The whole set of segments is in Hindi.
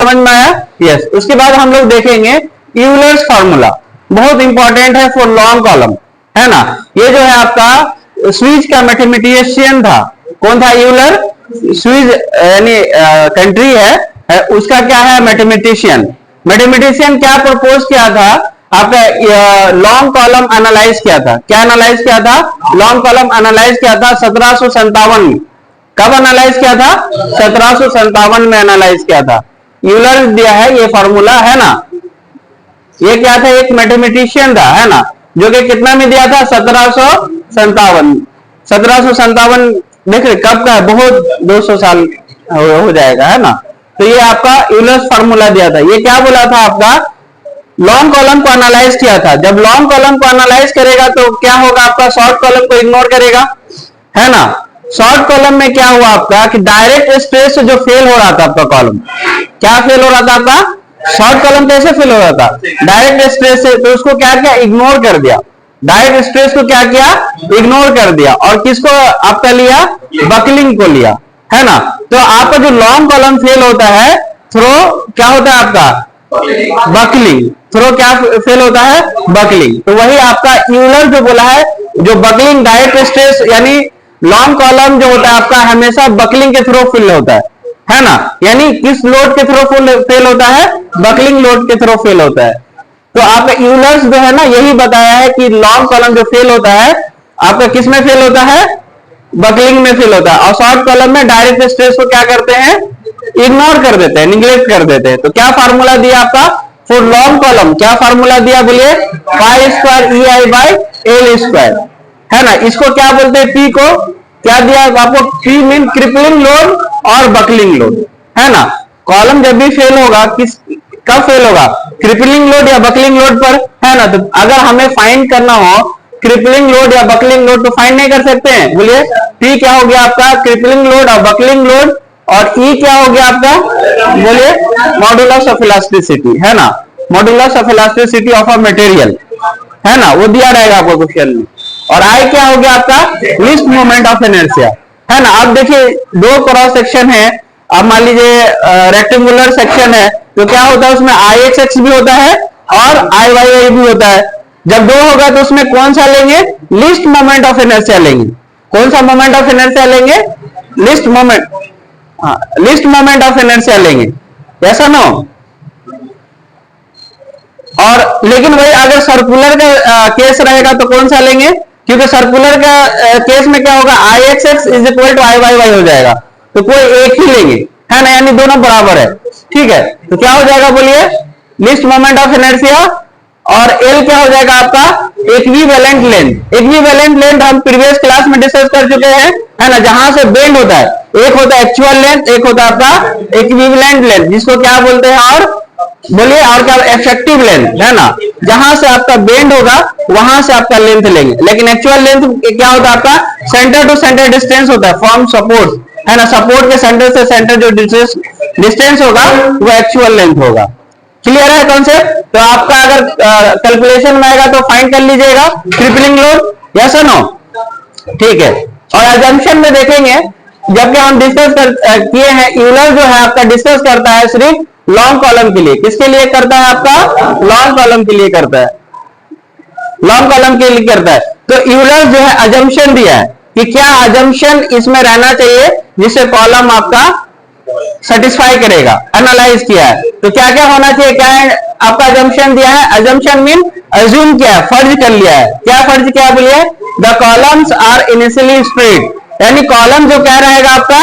समझ में आया? यस। उसके बाद हम लोग देखेंगे यूलर्स फार्मूला, बहुत इंपॉर्टेंट है फॉर लॉन्ग कॉलम, है ना। ये जो है आपका स्विस का मैथमेटिशियन था, कौन था? यूलर। स्विस यानी कंट्री है, उसका क्या है? मैथमेटिशियन। मैथमेटिशियन क्या प्रपोज किया था? आपका लॉन्ग कॉलम एनालाइज किया था। क्या एनालाइज किया था? लॉन्ग कॉलम एनालाइज किया था 1757 में। कब एनालाइज किया था? 1757 में एनालाइज किया था। यूलर दिया है ये फॉर्मूला, है ना। ये क्या था? एक मैथमेटिशियन था, है ना, जो कि कितना में दिया था? 1757। 1757 देख रहे कब का है? बहुत 200 साल हो जाएगा, है ना। तो ये आपका यूलर्स फार्मूला दिया था। ये क्या बोला था? आपका लॉन्ग कॉलम को एनालाइज किया था। जब लॉन्ग कॉलम को एनालाइज करेगा तो क्या होगा? आपका शॉर्ट कॉलम को इग्नोर करेगा, है ना। शॉर्ट कॉलम में क्या हुआ आपका कि डायरेक्ट स्ट्रेस से जो फेल हो रहा था आपका कॉलम, क्या फेल हो रहा था आपका? शॉर्ट कॉलम कैसे फेल हो रहा था? डायरेक्ट स्ट्रेस से। तो उसको क्या किया? इग्नोर कर दिया। डायरेक्ट स्ट्रेस को क्या किया? इग्नोर कर दिया। और किसको आपका लिया? बकलिंग को लिया, है ना। तो आपका जो लॉन्ग कॉलम फेल होता है थ्रो क्या होता है आपका? बकलिंग। थ्रो क्या फेल होता है? बकलिंग। तो वही आपका यूलर जो बोला है, जो बकलिंग डायरेक्ट स्ट्रेस यानी लॉन्ग कॉलम जो होता है आपका हमेशा बकलिंग के थ्रू फेल होता है ना। यानी किस लोड के थ्रू फेल होता है? बकलिंग लोड के थ्रू फेल होता है। तो आपका यूलर्स जो है ना यही बताया है कि लॉन्ग कॉलम जो फेल होता है आपका किस में फेल होता है? बकलिंग में फेल होता है। और शॉर्ट कॉलम में डायरेक्ट स्ट्रेस को क्या करते हैं? इग्नोर कर देते हैं, निग्लेक्ट कर देते हैं। तो क्या फार्मूला दिया आपका फॉर लॉन्ग कॉलम? क्या फार्मूला दिया? बोलिए। Pi square E I by L square, है ना। इसको क्या बोलते हैं? पी को क्या दिया आपको? पी मीन क्रिपलिंग लोड और बकलिंग लोड, है ना। कॉलम जब भी फेल होगा किस कब फेल होगा? क्रिपलिंग लोड या बकलिंग लोड पर, है ना। तो अगर हमें फाइंड करना हो क्रिपलिंग लोड या बकलिंग लोड तो फाइंड नहीं कर सकते हैं। बोलिए। पी क्या हो गया आपका? क्रिपलिंग लोड और बकलिंग लोड। और ई क्या हो गया आपका? बोलिए। मॉडुलस ऑफ इलास्टिसिटी, है ना। Modulus of elasticity of a material, है ना, वो दिया रहेगा आपको क्वेश्चन में। और आई क्या हो गया आपका? लीस्ट मोमेंट ऑफ इनर्शिया, है ना। अब देखिए दो क्रॉस सेक्शन है, अब मान लीजिए रेक्टेंगुलर सेक्शन है तो क्या होता है? उसमें आई एक्स एक्स भी होता है और आई वाई वाई भी होता है। जब दो होगा तो उसमें कौन सा लेंगे? लीस्ट मोमेंट ऑफ इनर्शिया लेंगे। कौन सा मोमेंट ऑफ इनर्शिया लेंगे? लीस्ट मोमेंट, हाँ, लीस्ट मोमेंट ऑफ इनर्शिया लेंगे, ऐसा ना हो। और लेकिन वही अगर सर्कुलर का केस रहेगा तो कौन सा लेंगे? क्योंकि सर्कुलर का केस में क्या होगा? I X X is equal to I Y Y हो जाएगा, तो कोई एक ही लेंगे, है ना, यानी दोनों बराबर है। ठीक है, तो क्या हो जाएगा? बोलिए। लीस्ट मोमेंट ऑफ इनर्शिया और एल क्या हो जाएगा आपका? Equivalent length. इक्विवेलेंट लेंथ हम प्रीवियस क्लास में डिस्कस कर चुके हैं, है ना। जहां से बेंड होता है, एक होता है एक्चुअल लेंथ, एक होता है आपका इक्विवेलेंट लेंथ, जिसको क्या बोलते हैं? और बोलिए। और क्या? इफेक्टिव लेंथ, है ना। जहां से आपका बेंड होगा वहां से आपका लेंथ लेंगे। लेकिन एक्चुअल लेंथ क्या होता है आपका? सेंटर टू सेंटर डिस्टेंस होता है फ्रॉम सपोर्ट, है ना। सपोर्ट के सेंटर से सेंटर जो डिस्टेंस होगा वो एक्चुअल लेंथ होगा। क्लियर है कॉन्सेप्ट? तो आपका अगर कैलकुलेशन में आएगा तो फाइंड कर लीजिएगा क्रिपलिंग लोड, यस और नो। ठीक है। और अजम्पशन में देखेंगे जबकि हम डिस्कस किए हैं, यूलर जो है आपका डिस्कस करता है सिर्फ लॉन्ग कॉलम के लिए। किसके लिए करता है? आपका लॉन्ग कॉलम के लिए करता है, लॉन्ग कॉलम के लिए करता है। तो यूलर जो है अजम्पशन दिया है कि क्या अजम्पशन इसमें रहना चाहिए जिससे कॉलम आपका सेटिस्फाई करेगा, एनालाइज किया है। तो क्या क्या होना चाहिए? क्या है आपका अजम्पशन दिया है? अजम्पशन मीन अज्यूम किया है, फर्ज कर लिया है। क्या फर्ज किया? बोलिए। The columns are initially straight, यानी कॉलम जो क्या रहेगा आपका?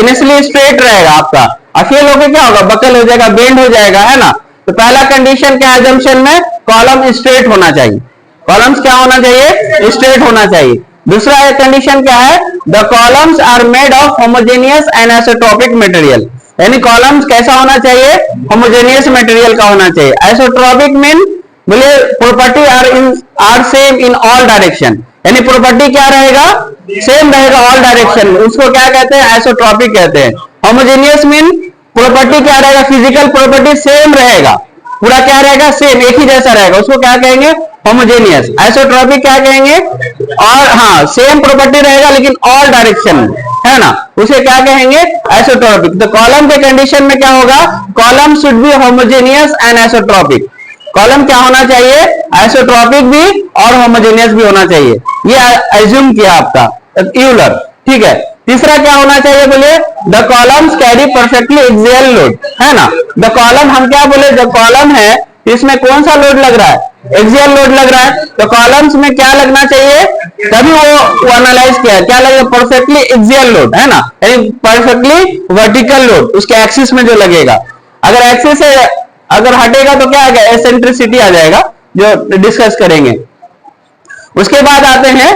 इनिशियली स्ट्रेट रहेगा आपका, और फेल होकर क्या होगा? बकल हो जाएगा, बेंड हो जाएगा, है ना। तो पहला कंडीशन क्या है अजम्पशन में? कॉलम स्ट्रेट होना चाहिए। कॉलम्स क्या होना चाहिए? स्ट्रेट होना चाहिए। दूसरा कंडीशन क्या है? The columns are made of homogeneous and isotropic material, यानी कॉलम्स कैसा होना चाहिए? होमोजेनियस मटेरियल का होना चाहिए। आइसोट्रोपिक मीन बोलिए property are same in all direction, यानी प्रॉपर्टी क्या रहेगा? सेम रहेगा ऑल डायरेक्शन में, उसको क्या कहते हैं? आइसोट्रोपिक कहते हैं। होमोजेनियस मीन प्रॉपर्टी क्या रहेगा? फिजिकल प्रॉपर्टी सेम रहेगा, पूरा क्या रहेगा? सेम, एक ही जैसा रहेगा, उसको क्या कहेंगे? होमोजेनियस। आइसोट्रोपिक क्या कहेंगे? और हाँ, सेम प्रॉपर्टी रहेगा लेकिन ऑल डायरेक्शन में, है ना, उसे क्या कहेंगे? आइसोट्रॉपिक। तो कॉलम के कंडीशन में क्या होगा, column should be homogeneous and isotropic. Column क्या होना चाहिए, आइसोट्रॉपिक भी और होमोजेनियस भी होना चाहिए, ये एज्यूम किया आपका यूलर। ठीक है, तीसरा क्या होना चाहिए, बोलिए the columns carry perfectly axial load, है ना। द कॉलम हम क्या बोले, द कॉलम है इसमें कौन सा लोड लग रहा है, एक्सियल लोड लग रहा है। तो कॉलम्स में क्या लगना चाहिए, तभी वो एनालाइज किया क्या लगेगा, परफेक्टली एक्सियल लोड, है ना, यानी परफेक्टली वर्टिकल लोड उसके एक्सिस में जो लगेगा। अगर एक्सिस से अगर हटेगा तो क्या आ जाएगा, एसेंट्रिसिटी आ जाएगा, जो डिस्कस करेंगे। उसके बाद आते हैं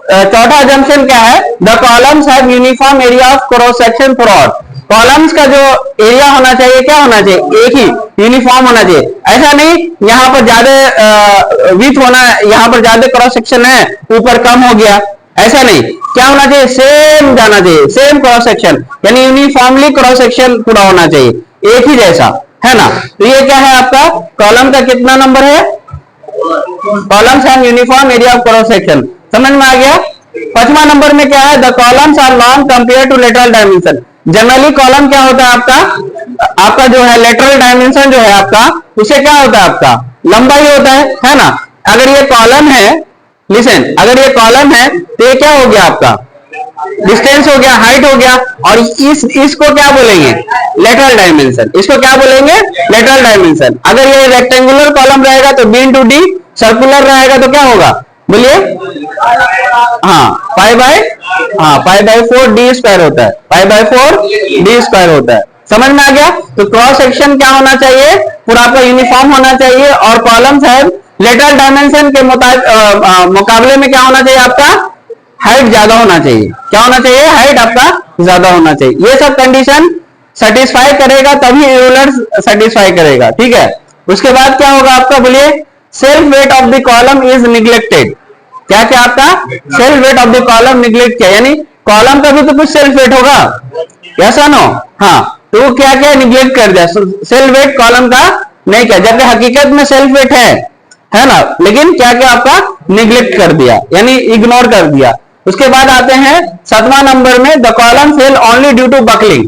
चौथा जंक्शन क्या है, the columns have uniform area of cross section throughout. Columns का जो एरिया होना चाहिए क्या होना चाहिए, एक ही यूनिफॉर्म होना चाहिए। ऐसा नहीं यहाँ पर ज्यादा विड्थ होना, यहाँ पर ज्यादा क्रॉस सेक्शन है ऊपर कम हो गया, ऐसा नहीं। क्या होना चाहिए, सेम जाना चाहिए, सेम क्रॉस सेक्शन, यानी यूनिफॉर्मली क्रॉस सेक्शन पूरा होना चाहिए, एक ही जैसा, है ना। तो ये क्या है आपका कॉलम का कितना नंबर है, columns have uniform area of cross section, समझ में आ गया। पांचवा नंबर में क्या है, the columns are long compare to lateral dimension. Generally column क्या होता है आपका जो है लेटरल डायमेंशन जो है आपका, उसे क्या होता है आपका लंबा ही होता है ना। अगर ये कॉलम है, लिसन, अगर ये कॉलम है तो ये क्या हो गया आपका डिस्टेंस हो गया, हाइट हो गया, और इसको क्या बोलेंगे, लेटरल डायमेंशन, इसको क्या बोलेंगे, लेटरल डायमेंशन। अगर ये रेक्टेंगुलर कॉलम रहेगा तो बी इंटू डी, सर्कुलर रहेगा तो क्या होगा, बोलिए, पाई बाय 4 डी स्क्वायर होता है, पाई बाय 4 डी स्क्वायर होता है, समझ में आ गया। तो क्रॉस सेक्शन क्या होना चाहिए, पूरा आपका यूनिफॉर्म होना चाहिए, और कॉलम्स है लेटरल डायमेंशन के मुकाबले में क्या होना चाहिए आपका, हाइट ज्यादा होना चाहिए। क्या होना चाहिए, हाइट आपका ज्यादा होना चाहिए। ये सब कंडीशन सेटिस्फाई करेगा तभी यूलर सेटिस्फाई करेगा, ठीक है। उसके बाद क्या होगा आपका, बोलिए, self weight of the column is neglected. क्या क्या आपका self weight of the column neglect किया, यानी कॉलम का भी तो कुछ सेल्फ वेट होगा, ऐसा नो, हाँ, तो वो क्या क्या निग्लेक्ट कर दिया, सेल्फ वेट कॉलम का नहीं किया, जबकि हकीकत में सेल्फ वेट है ना, लेकिन क्या क्या आपका निग्लेक्ट कर दिया, यानी इग्नोर कर दिया। उसके बाद आते हैं 7वां नंबर में, the column fail only due to buckling.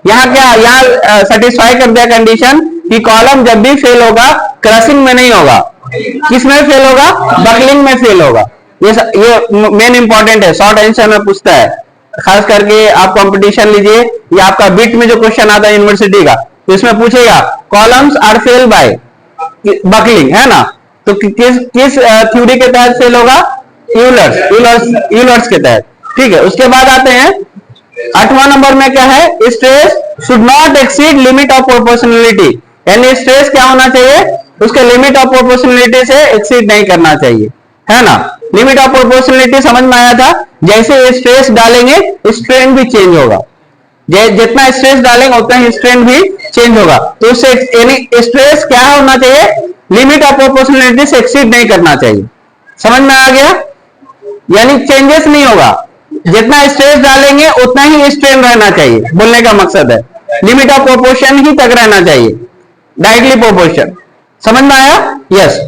यहाँ क्या, यहाँ सेटिस्फाई कर दिया कंडीशन कि कॉलम जब भी फेल होगा क्रशिंग में नहीं होगा, किस में फेल होगा, बकलिंग में फेल होगा। ये मेन इंपॉर्टेंट है, शॉर्ट आंसर में पूछता है, खास करके आप कंपटीशन लीजिए या आपका बिट में जो क्वेश्चन आता है यूनिवर्सिटी का, तो इसमें पूछेगा columns are fail by buckling, है ना। तो किस थ्योरी के तहत फेल होगा, यूलर्स के तहत, ठीक है। उसके बाद आते हैं 8वां नंबर में क्या है, stress should not exceed limit of proportionality, यानी स्ट्रेस क्या होना चाहिए, उसके लिमिट ऑफ प्रोपोर्शनलिटी से एक्सीड नहीं करना चाहिए, है ना। लिमिट ऑफ प्रोपोर्शनलिटी समझ में आया था, जैसे स्ट्रेस डालेंगे स्ट्रेन भी चेंज होगा, जितना स्ट्रेस डालेंगे उतना ही स्ट्रेन भी चेंज होगा। तो उससे यानी स्ट्रेस क्या होना चाहिए, लिमिट ऑफ प्रोपोर्शनलिटी से एक्सीड नहीं करना चाहिए, समझ में आ गया, यानी चेंजेस नहीं होगा, जितना स्ट्रेस डालेंगे उतना ही स्ट्रेन रहना चाहिए, बोलने का मकसद है लिमिट ऑफ प्रोपोर्शन ही तक रहना चाहिए, डायरेक्टली प्रोपोर्शन, समझ में आया, यस।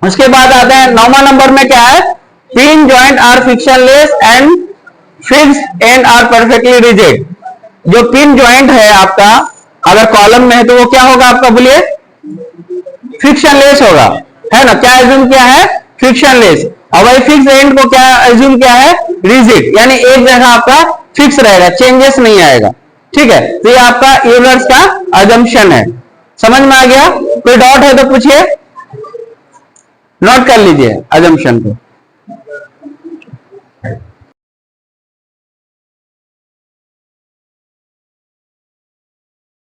उसके बाद आता है 9वां नंबर में क्या है, pin joint are frictionless and fixed end are perfectly rigid. जो पिन जॉइंट है आपका अगर कॉलम में है तो वो क्या होगा आपका, बोलिए, फ्रिक्शनलेस होगा, है ना। क्या एज्यूम किया है, फ्रिक्शनलेस, और वही फिक्स एंड को क्या एज्यूम किया है, रिजिड, यानी एक जगह आपका फिक्स रहेगा, चेंजेस नहीं आएगा, ठीक है। तो ये आपका यूलर्स का अजम्पशन है, समझ में आ गया। कोई डाउट है तो पूछिए, नोट कर लीजिए अजम्पशन को।